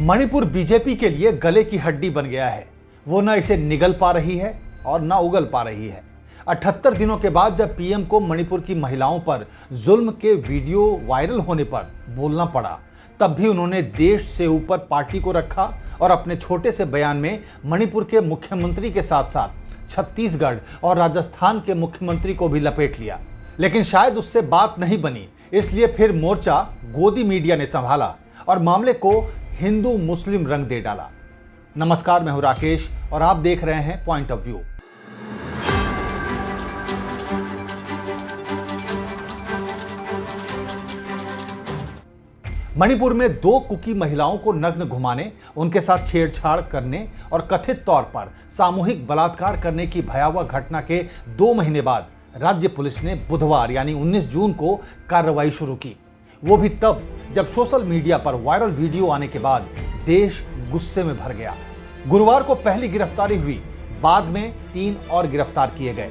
Manipur BJP के लिए गले की हड्डी बन गया है। वो न इसे निगल पा रही है और न उगल पा रही है। 78 दिनों के बाद जब पीएम को मणिपुर की महिलाओं पर जुल्म के वीडियो वायरल होने पर बोलना पड़ा, तब भी उन्होंने देश से ऊपर पार्टी को रखा और अपने छोटे से बयान में मणिपुर के मुख्यमंत्री के साथ साथ छत्तीसगढ़ और राजस्थान के मुख्यमंत्री को भी लपेट लिया। लेकिन शायद उससे बात नहीं बनी, इसलिए फिर मोर्चा गोदी मीडिया ने संभाला और मामले को हिंदू मुस्लिम रंग दे डाला। नमस्कार, मैं हूं राकेश और आप देख रहे हैं पॉइंट ऑफ व्यू। मणिपुर में 2 कुकी महिलाओं को नग्न घुमाने, उनके साथ छेड़छाड़ करने और कथित तौर पर सामूहिक बलात्कार करने की भयावह घटना के 2 महीने बाद राज्य पुलिस ने बुधवार यानी 19 जून को कार्रवाई शुरू की। वो भी तब जब सोशल मीडिया पर वायरल वीडियो आने के बाद देश गुस्से में भर गया। गुरुवार को पहली गिरफ्तारी हुई, बाद में 3 और गिरफ्तार किए गए।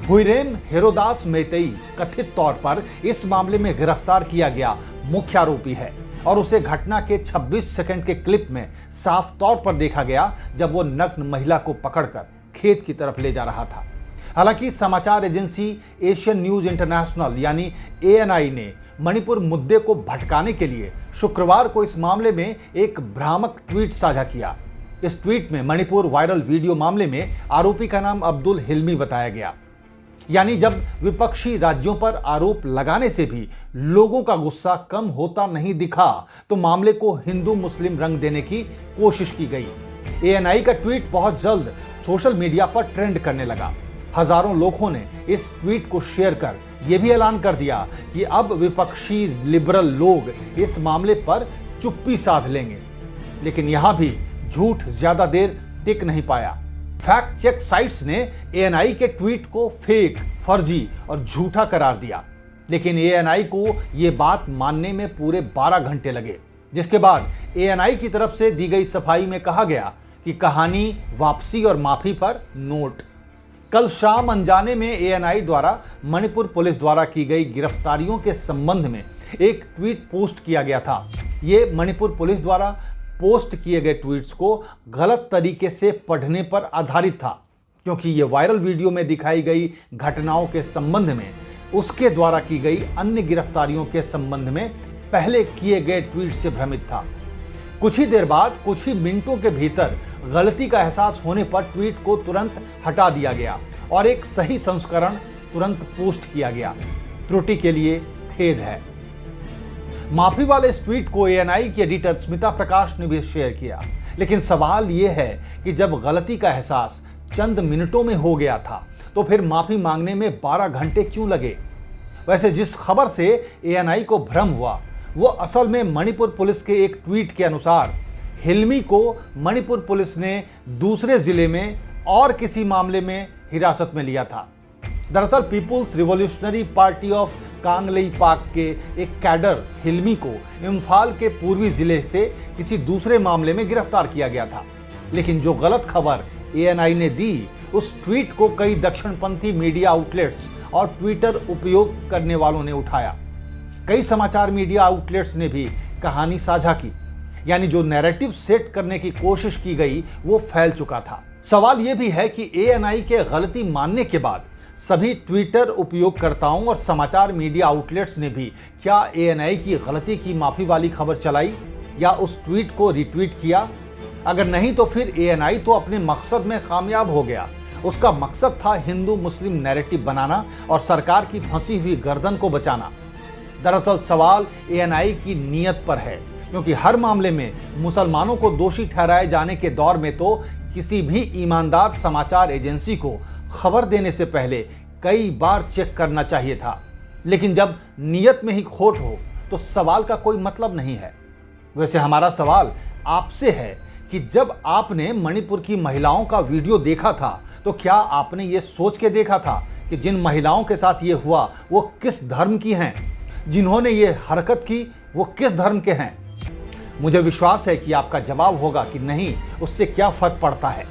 हुइरेम हेरोदास मैतेई कथित तौर पर इस मामले में गिरफ्तार किया गया मुख्य आरोपी है और उसे घटना के 26 सेकंड के क्लिप में साफ तौर पर देखा गया जब वो नग्न महिला को पकड़कर खेत की तरफ ले जा रहा था। हालांकि समाचार एजेंसी एशियन न्यूज इंटरनेशनल यानी ANI ने मणिपुर मुद्दे को भटकाने के लिए शुक्रवार को इस मामले में एक भ्रामक ट्वीट साझा किया। इस ट्वीट में मणिपुर वायरल वीडियो मामले में आरोपी का नाम अब्दुल हिल्मी बताया गया। यानी जब विपक्षी राज्यों पर आरोप लगाने से भी लोगों का गुस्सा कम होता नहीं दिखा, तो मामले को हिंदू मुस्लिम रंग देने की कोशिश की गई। ANI का ट्वीट बहुत जल्द सोशल मीडिया पर ट्रेंड करने लगा। हजारों लोगों ने इस ट्वीट को शेयर कर यह भी ऐलान कर दिया कि अब विपक्षी लिबरल लोग इस मामले पर चुप्पी साध लेंगे। लेकिन यहां भी झूठ ज्यादा देर टिक नहीं पाया। फैक्ट चेक साइट्स ने ANI के ट्वीट को फेक, फर्जी और झूठा करार दिया। लेकिन ANI को यह बात मानने में पूरे 12 घंटे लगे, जिसके बाद ANI की तरफ से दी गई सफाई में कहा गया कि कहानी वापसी और माफी पर नोट। कल शाम अनजाने में ANI द्वारा मणिपुर पुलिस द्वारा की गई गिरफ्तारियों के संबंध में एक ट्वीट पोस्ट किया गया था। ये मणिपुर पुलिस द्वारा पोस्ट किए गए ट्वीट्स को गलत तरीके से पढ़ने पर आधारित था, क्योंकि ये वायरल वीडियो में दिखाई गई घटनाओं के संबंध में उसके द्वारा की गई अन्य गिरफ्तारियों के संबंध में पहले किए गए ट्वीट से भ्रमित था। कुछ ही देर बाद, कुछ ही मिनटों के भीतर गलती का एहसास होने पर ट्वीट को तुरंत हटा दिया गया और एक सही संस्करण तुरंत पोस्ट किया गया। त्रुटि के लिए खेद है। माफी वाले इस ट्वीट को ANI की एडिटर स्मिता प्रकाश ने भी शेयर किया। लेकिन सवाल यह है कि जब गलती का एहसास चंद मिनटों में हो गया था, तो फिर माफी मांगने में 12 घंटे क्यों लगे? वैसे जिस खबर से ANI को भ्रम हुआ, वो असल में मणिपुर पुलिस के एक ट्वीट के अनुसार हिल्मी को मणिपुर पुलिस ने दूसरे जिले में और किसी मामले में हिरासत में लिया था। दरअसल पीपुल्स रिवॉल्यूशनरी पार्टी ऑफ कांगलेइपाक के एक कैडर हिल्मी को इम्फाल के पूर्वी जिले से किसी दूसरे मामले में गिरफ्तार किया गया था। लेकिन जो गलत खबर ANI ने दी, उस ट्वीट को कई दक्षिणपंथी मीडिया आउटलेट्स और ट्विटर उपयोग करने वालों ने उठाया। कई समाचार मीडिया आउटलेट्स ने भी कहानी साझा की, यानी जो नैरेटिव सेट करने की कोशिश की गई वो फैल चुका था। सवाल यह भी है कि ANI के गलती मानने के बाद सभी ट्विटर उपयोगकर्ताओं और समाचार मीडिया आउटलेट्स ने भी क्या ANI की गलती की माफी वाली खबर चलाई या उस ट्वीट को रिट्वीट किया? अगर नहीं, तो फिर ANI तो अपने मकसद में कामयाब हो गया। उसका मकसद था हिंदू मुस्लिम नैरेटिव बनाना और सरकार की फंसी हुई गर्दन को बचाना। दरअसल सवाल ANI की नीयत पर है, क्योंकि हर मामले में मुसलमानों को दोषी ठहराए जाने के दौर में तो किसी भी ईमानदार समाचार एजेंसी को खबर देने से पहले कई बार चेक करना चाहिए था। लेकिन जब नीयत में ही खोट हो तो सवाल का कोई मतलब नहीं है। वैसे हमारा सवाल आपसे है कि जब आपने मणिपुर की महिलाओं का वीडियो देखा था, तो क्या आपने ये सोच के देखा था कि जिन महिलाओं के साथ ये हुआ वो किस धर्म की हैं? जिन्होंने ये हरकत की वो किस धर्म के हैं? मुझे विश्वास है कि आपका जवाब होगा कि नहीं, उससे क्या फर्क पड़ता है।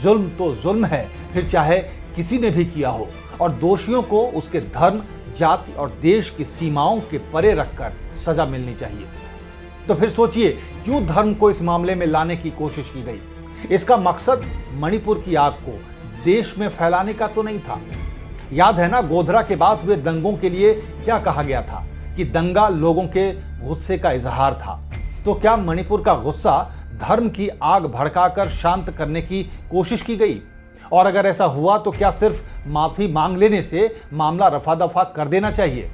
जुल्म तो जुल्म है, फिर चाहे किसी ने भी किया हो, और दोषियों को उसके धर्म, जाति और देश की सीमाओं के परे रखकर सजा मिलनी चाहिए। तो फिर सोचिए क्यों धर्म को इस मामले में लाने की कोशिश की गई। इसका मकसद मणिपुर की आग को देश में फैलाने का तो नहीं था। याद है ना गोधरा के बाद हुए दंगों के लिए क्या कहा गया था कि दंगा लोगों के गुस्से का इजहार था। तो क्या मणिपुर का गुस्सा धर्म की आग भड़काकर शांत करने की कोशिश की गई? और अगर ऐसा हुआ तो क्या सिर्फ माफी मांग लेने से मामला रफा दफा कर देना चाहिए?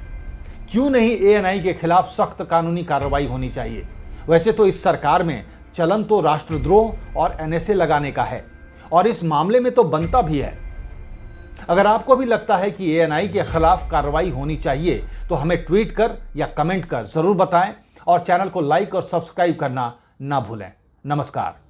क्यों नहीं एएनआई के खिलाफ सख्त कानूनी कार्रवाई होनी चाहिए? वैसे तो इस सरकार में चलन तो राष्ट्रद्रोह और एनएसए लगाने का है और इस मामले में तो बनता भी है। अगर आपको भी लगता है कि एएनआई के खिलाफ कार्रवाई होनी चाहिए तो हमें ट्वीट कर या कमेंट कर जरूर बताएं और चैनल को लाइक और सब्सक्राइब करना ना भूलें। नमस्कार।